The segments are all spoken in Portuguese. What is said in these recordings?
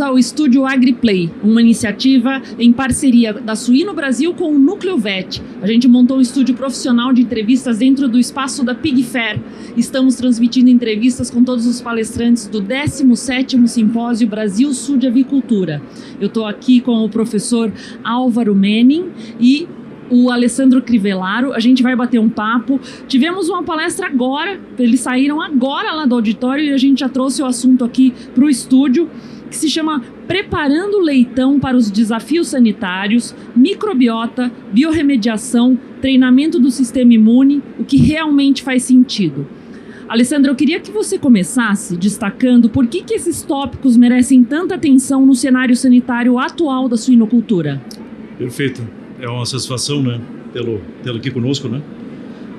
ao Estúdio AgriPlay, uma iniciativa em parceria da Suíno Brasil com o Núcleo Vet. A gente montou um estúdio profissional de entrevistas dentro do espaço da Pig Fair. Estamos transmitindo entrevistas com todos os palestrantes do 17º Simpósio Brasil Sul de Avicultura. Eu estou aqui com o professor Álvaro Menning e o Alessandro Crivellaro. A gente vai bater um papo. Tivemos uma palestra agora, eles saíram agora lá do auditório e a gente já trouxe o assunto aqui para o estúdio, que se chama Preparando o Leitão para os Desafios Sanitários, Microbiota, Biorremediação, Treinamento do Sistema Imune, o que realmente faz sentido. Alessandro, eu queria que você começasse destacando por que esses tópicos merecem tanta atenção no cenário sanitário atual da suinocultura. Perfeito. É uma satisfação, né, tê-lo aqui conosco, né?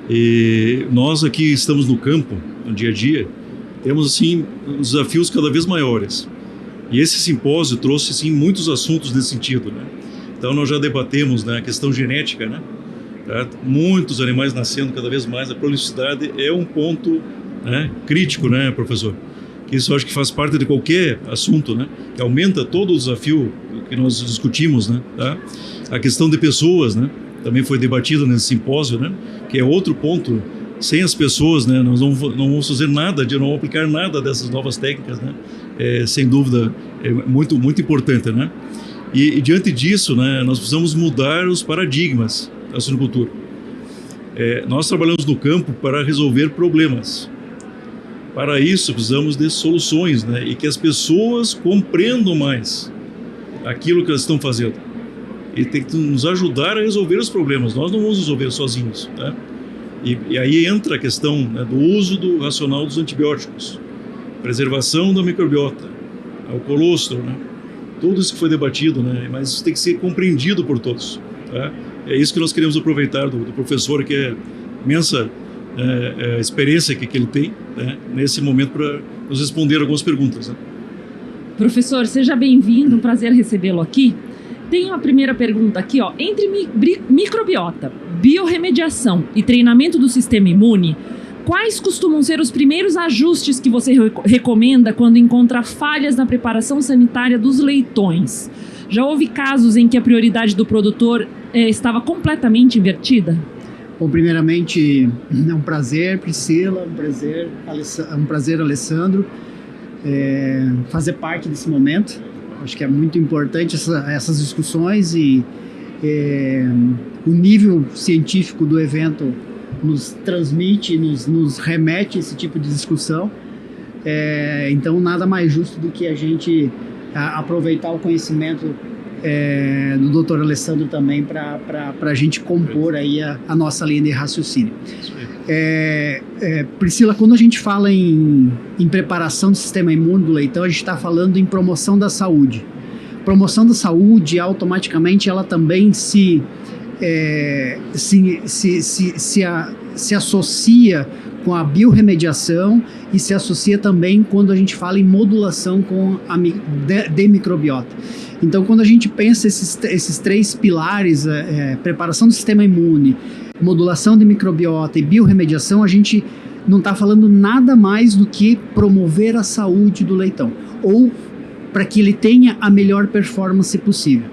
E nós aqui estamos no campo, no dia a dia, temos, assim, desafios cada vez maiores. E esse simpósio trouxe, sim, muitos assuntos nesse sentido, né? Então, nós já debatemos, né, a questão genética, né? Tá? Muitos animais nascendo cada vez mais, a prolificidade é um ponto, né, crítico, né, professor? Isso eu acho que faz parte de qualquer assunto, né? Que aumenta todo o desafio que nós discutimos, né? Tá? A questão de pessoas, né? Também foi debatida nesse simpósio, né? Que é outro ponto. Sem as pessoas, né? Nós não vamos fazer nada, não vamos aplicar nada dessas novas técnicas, né? Sem dúvida, é muito, muito importante, né? E diante disso, né? Nós precisamos mudar os paradigmas da suinocultura. Nós trabalhamos no campo para resolver problemas. Para isso, precisamos de soluções, né? E que as pessoas compreendam mais aquilo que elas estão fazendo. E tem que nos ajudar a resolver os problemas. Nós não vamos resolver sozinhos, né? E aí entra a questão, né, do uso racional dos antibióticos, preservação da microbiota, o colostro, né? Tudo isso que foi debatido, né? Mas isso tem que ser compreendido por todos, tá? É isso que nós queremos aproveitar do professor, que é imensa experiência que ele tem, né, nesse momento para nos responder algumas perguntas, né? Professor, seja bem-vindo, um prazer recebê-lo aqui. Tem uma primeira pergunta aqui, ó. Entre microbiota, biorremediação e treinamento do sistema imune, quais costumam ser os primeiros ajustes que você recomenda quando encontra falhas na preparação sanitária dos leitões? Já houve casos em que a prioridade do produtor estava completamente invertida? Bom, primeiramente, é um prazer, Priscila, um prazer, Alessandro, fazer parte desse momento. Acho que é muito importante essas discussões e o nível científico do evento nos transmite, nos remete a esse tipo de discussão. Então, nada mais justo do que a gente aproveitar o conhecimento do Dr. Alessandro também para a gente compor aí a nossa linha de raciocínio. Priscila, quando a gente fala em preparação do sistema imune do leitão, a gente está falando em promoção da saúde. Promoção da saúde, automaticamente, ela também se associa com a biorremediação e se associa também quando a gente fala em modulação com de microbiota. Então, quando a gente pensa esses três pilares, preparação do sistema imune, modulação de microbiota e biorremediação, a gente não está falando nada mais do que promover a saúde do leitão, ou para que ele tenha a melhor performance possível.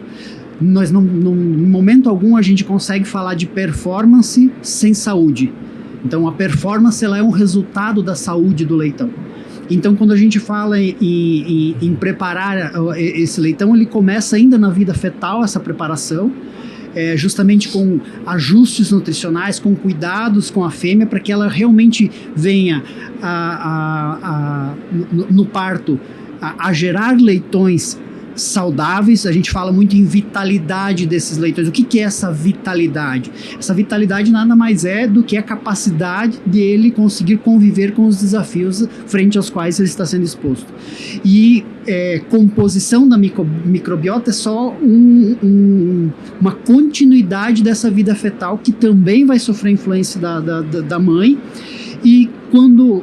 Nós em momento algum a gente consegue falar de performance sem saúde. Então, a performance ela é um resultado da saúde do leitão. Então, quando a gente fala em preparar esse leitão, ele começa ainda na vida fetal, essa preparação, justamente com ajustes nutricionais, com cuidados com a fêmea, para que ela realmente venha no parto a gerar leitões saudáveis. A gente fala muito em vitalidade desses leitões. O que é essa vitalidade? Essa vitalidade nada mais é do que a capacidade dele conseguir conviver com os desafios frente aos quais ele está sendo exposto. E composição da microbiota é só uma continuidade dessa vida fetal, que também vai sofrer influência da mãe. E quando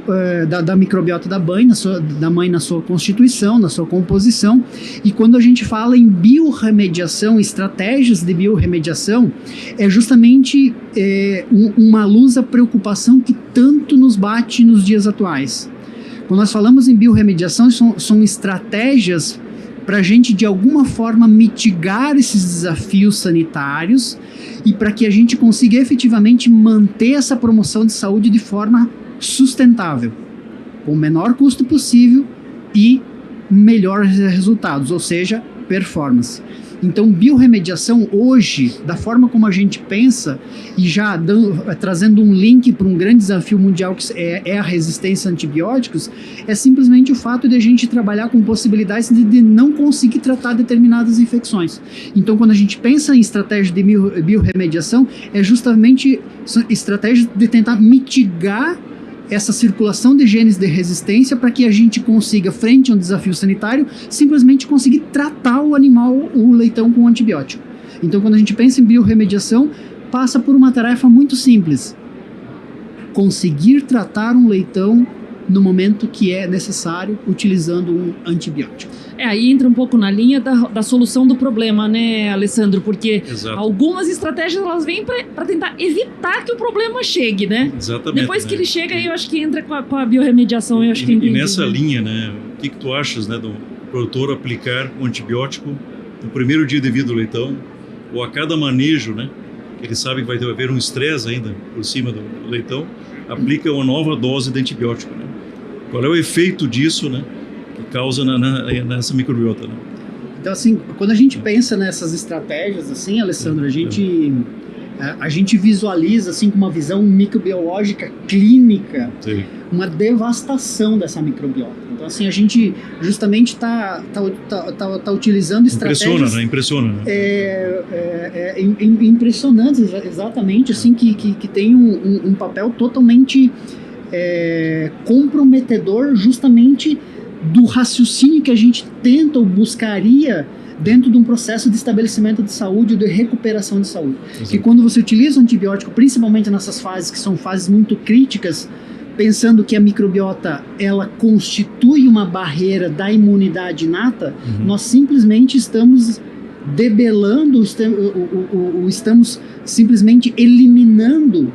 da microbiota da mãe na sua constituição, na sua composição, e quando a gente fala em biorremediação, estratégias de biorremediação, é justamente uma luz à preocupação que tanto nos bate nos dias atuais. Quando nós falamos em biorremediação, são estratégias para a gente, de alguma forma, mitigar esses desafios sanitários e para que a gente consiga efetivamente manter essa promoção de saúde de forma sustentável, com o menor custo possível e melhores resultados, ou seja, performance. Então, biorremediação hoje, da forma como a gente pensa, e já trazendo um link para um grande desafio mundial que é a resistência a antibióticos, é simplesmente o fato de a gente trabalhar com possibilidades de não conseguir tratar determinadas infecções. Então, quando a gente pensa em estratégia de biorremediação, é justamente estratégia de tentar mitigar essa circulação de genes de resistência para que a gente consiga, frente a um desafio sanitário, simplesmente conseguir tratar o animal, o leitão, com antibiótico. Então, quando a gente pensa em biorremediação, passa por uma tarefa muito simples: conseguir tratar um leitão no momento que é necessário, utilizando um antibiótico. Aí entra um pouco na linha da solução do problema, né, Alessandro? Porque Exato. algumas estratégias, elas vêm para tentar evitar que o problema chegue, né? Exatamente. Depois que né? ele chega, aí eu acho que entra com a biorremediação, eu acho que E nessa linha, né, o que tu achas, né, do produtor aplicar um antibiótico no primeiro dia de vida do leitão, ou a cada manejo, né, que ele sabe que vai haver um estresse ainda por cima do leitão, aplica uma nova dose de antibiótico, né? Qual é o efeito disso, né, que causa nessa microbiota, né? Então, assim, quando a gente pensa nessas estratégias, assim, Alessandro, a gente visualiza, assim, com uma visão microbiológica clínica, Sim. uma devastação dessa microbiota. Então, assim, a gente justamente está utilizando estratégias... Impressiona, né? Impressionantes, exatamente, assim, que tem um papel totalmente comprometedor, justamente do raciocínio que a gente tenta ou buscaria dentro de um processo de estabelecimento de saúde, de recuperação de saúde. Exato. Que quando você utiliza o antibiótico, principalmente nessas fases que são fases muito críticas, pensando que a microbiota ela constitui uma barreira da imunidade inata, nós simplesmente estamos debelando, estamos simplesmente eliminando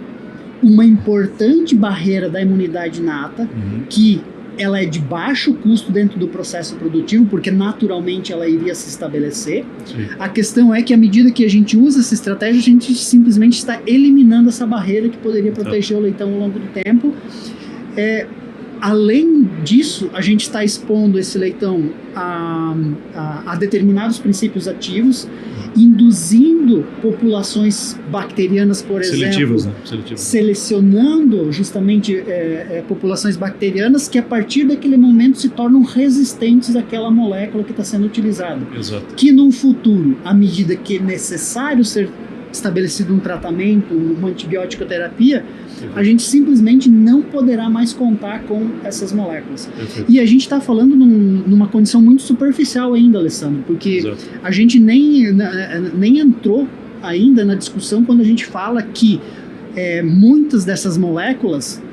uma importante barreira da imunidade inata, que ela é de baixo custo dentro do processo produtivo, porque naturalmente ela iria se estabelecer. Sim. A questão é que à medida que a gente usa essa estratégia, a gente simplesmente está eliminando essa barreira que poderia proteger o leitão ao longo do tempo. Além disso, a gente está expondo esse leitão a determinados princípios ativos, induzindo populações bacterianas, por exemplo, Seletivas, né? selecionando justamente populações bacterianas que a partir daquele momento se tornam resistentes àquela molécula que está sendo utilizada. Exato. Que num futuro, à medida que é necessário ser estabelecido um tratamento, uma antibiótico-terapia, a gente simplesmente não poderá mais contar com essas moléculas. Perfeito. E a gente está falando numa condição muito superficial ainda, Alessandro, porque Exato. a gente nem entrou ainda na discussão quando a gente fala que muitas dessas moléculas,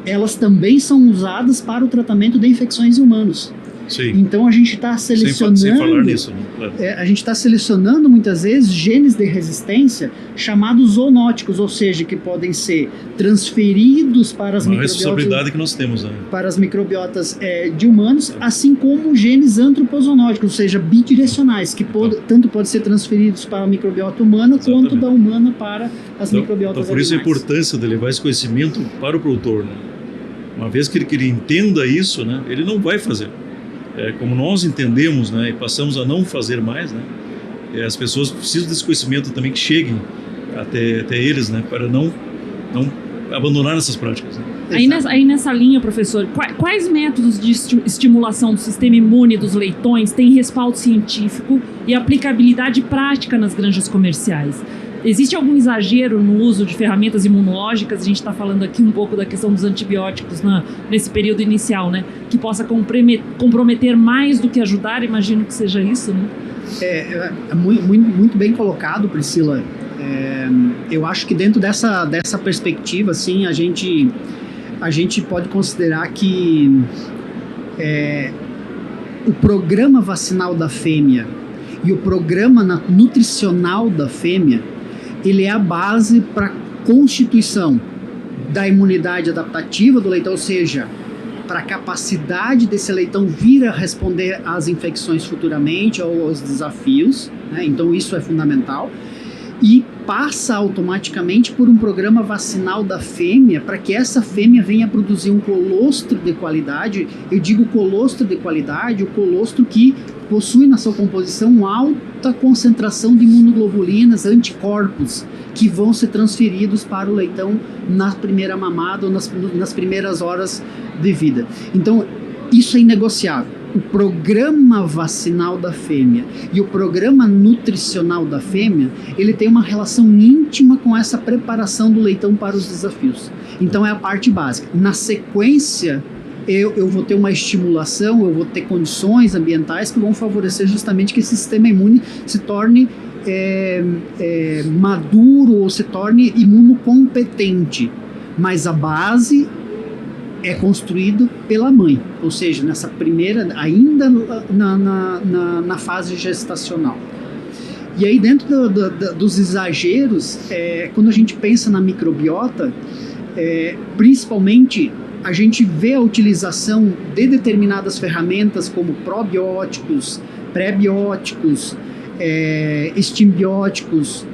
elas também são usadas para o tratamento de infecções em humanos. Sim. Então a gente está selecionando, Sem falar nisso, né? Claro. a gente está selecionando muitas vezes genes de resistência chamados zoonóticos, ou seja, que podem ser transferidos para as Uma microbiotas, responsabilidade que nós temos, né? para as microbiotas de humanos, assim como genes antropozoonóticos, ou seja, bidirecionais, que tanto pode ser transferidos para a microbiota humana quanto da humana para as microbiotas Então, por isso a animais. importância de levar esse conhecimento para o produtor, né? Uma vez que ele entenda isso, né, ele não vai fazer. Como nós entendemos, né, e passamos a não fazer mais, né, as pessoas precisam desse conhecimento também que cheguem até eles, né, para não abandonar essas práticas. Né. Aí nessa linha, professor, quais métodos de estimulação do sistema imune dos leitões têm respaldo científico e aplicabilidade prática nas granjas comerciais? Existe algum exagero no uso de ferramentas imunológicas? A gente está falando aqui um pouco da questão dos antibióticos nesse período inicial, né? Que possa comprometer mais do que ajudar, imagino que seja isso, né? Muito bem colocado, Priscila. Eu acho que dentro dessa perspectiva, assim, a gente pode considerar que o programa vacinal da fêmea e o programa nutricional da fêmea, ele é a base para a constituição da imunidade adaptativa do leitão, ou seja, a capacidade desse leitão vir a responder às infecções futuramente ou aos desafios, né? Então isso é fundamental. E passa automaticamente por um programa vacinal da fêmea para que essa fêmea venha produzir um colostro de qualidade. Eu digo colostro de qualidade, o colostro que possui na sua composição alta concentração de imunoglobulinas, anticorpos, que vão ser transferidos para o leitão na primeira mamada ou nas primeiras horas de vida. Então, isso é inegociável. O programa vacinal da fêmea e o programa nutricional da fêmea, ele tem uma relação íntima com essa preparação do leitão para os desafios. Então é a parte básica. Na sequência, eu vou ter uma estimulação, eu vou ter condições ambientais que vão favorecer justamente que esse sistema imune se torne maduro ou se torne imunocompetente. Mas a base é construído pela mãe, ou seja, nessa primeira, ainda na fase gestacional. E aí dentro dos exageros, quando a gente pensa na microbiota, principalmente a gente vê a utilização de determinadas ferramentas como probióticos, pré-bióticos, estimbióticos,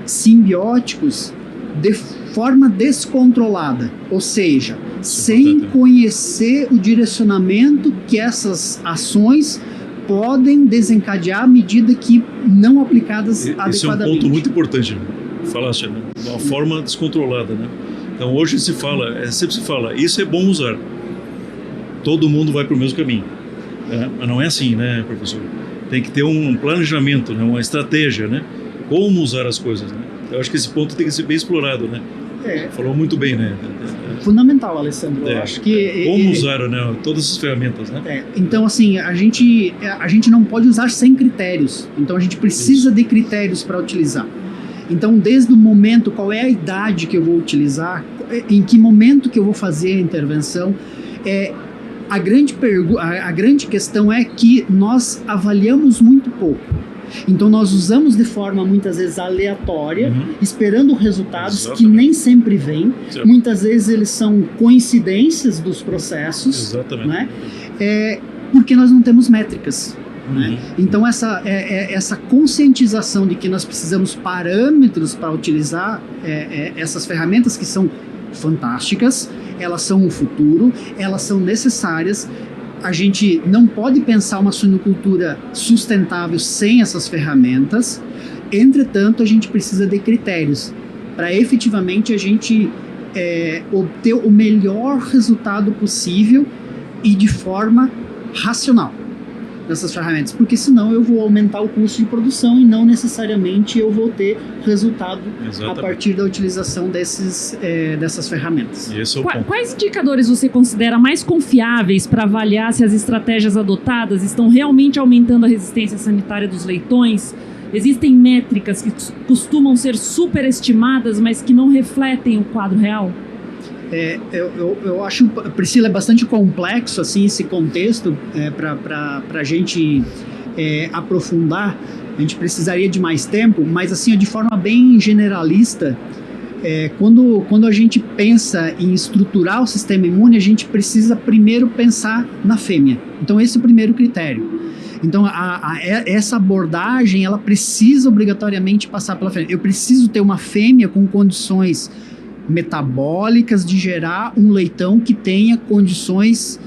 simbióticos, de forma descontrolada, ou seja, sem conhecer o direcionamento que essas ações podem desencadear à medida que não aplicadas adequadamente. Esse é um ponto muito importante, falaste, né? De uma forma descontrolada, né? Então hoje sempre se fala, isso é bom usar, todo mundo vai para o mesmo caminho, né? Mas não é assim, né, professor? Tem que ter um planejamento, né? Uma estratégia, né? Como usar as coisas, né? Eu acho que esse ponto tem que ser bem explorado, né? Falou muito bem, né? Fundamental, Alessandro. Eu acho que como usar, né, todas essas ferramentas, né? Então, assim, a gente não pode usar sem critérios. Então, a gente precisa de critérios para utilizar. Então, desde o momento, qual é a idade que eu vou utilizar, em que momento que eu vou fazer a intervenção, a grande questão é que nós avaliamos muito pouco. Então nós usamos de forma muitas vezes aleatória, esperando resultados que nem sempre vêm. Muitas vezes eles são coincidências dos processos, né? Porque nós não temos métricas. Né? Então essa conscientização de que nós precisamos parâmetros para utilizar essas ferramentas que são fantásticas, elas são o futuro, elas são necessárias. A gente não pode pensar uma suinocultura sustentável sem essas ferramentas. Entretanto, a gente precisa de critérios para efetivamente a gente obter o melhor resultado possível e de forma racional dessas ferramentas, porque senão eu vou aumentar o custo de produção e não necessariamente eu vou ter resultado a partir da utilização dessas ferramentas. Esse é o ponto. Quais indicadores você considera mais confiáveis para avaliar se as estratégias adotadas estão realmente aumentando a resistência sanitária dos leitões? Existem métricas que costumam ser superestimadas, mas que não refletem o quadro real? Eu acho, Priscila, é bastante complexo assim, esse contexto para a gente aprofundar. A gente precisaria de mais tempo, mas assim, de forma bem generalista, quando a gente pensa em estruturar o sistema imune, a gente precisa primeiro pensar na fêmea. Então esse é o primeiro critério. Então essa abordagem ela precisa obrigatoriamente passar pela fêmea. Eu preciso ter uma fêmea com condições metabólicas de gerar um leitão que tenha condições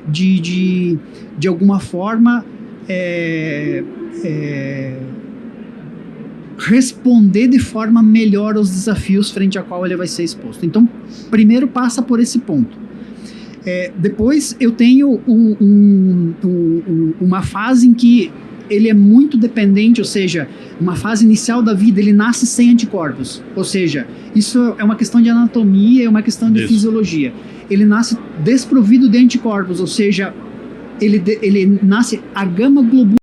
de alguma forma responder de forma melhor aos desafios frente a qual ele vai ser exposto. Então, primeiro passa por esse ponto. Depois eu tenho uma fase em que ele é muito dependente, ou seja, uma fase inicial da vida, ele nasce sem anticorpos. Ou seja, isso é uma questão de anatomia, é uma questão de fisiologia. Ele nasce desprovido de anticorpos, ou seja, ele nasce, a gama globulina